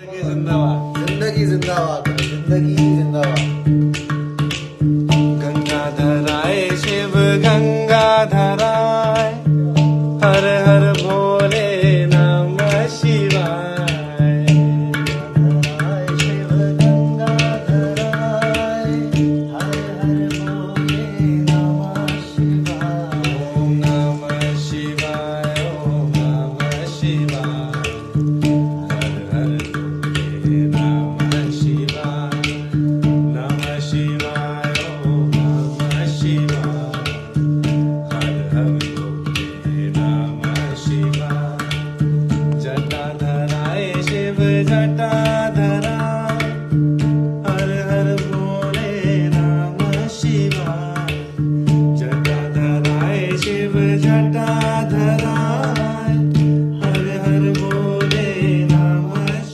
जिंदाबाद जिंदगी जिंदाबाद जिंदगी जिंदाबाद गंगाधराय शिव गंगाधराय हर हर भोले नमः शिवाय धराय शिव गंगाधराय हर हर भोले नमः शिवाय ओम नमः शिवाय ओम नमः शिवाय हर हर भोले नमः शिवाय नमः शिवाय ओम नमः शिवाय हर हर भोले नमः शिवाय जटाधराय शिव जटा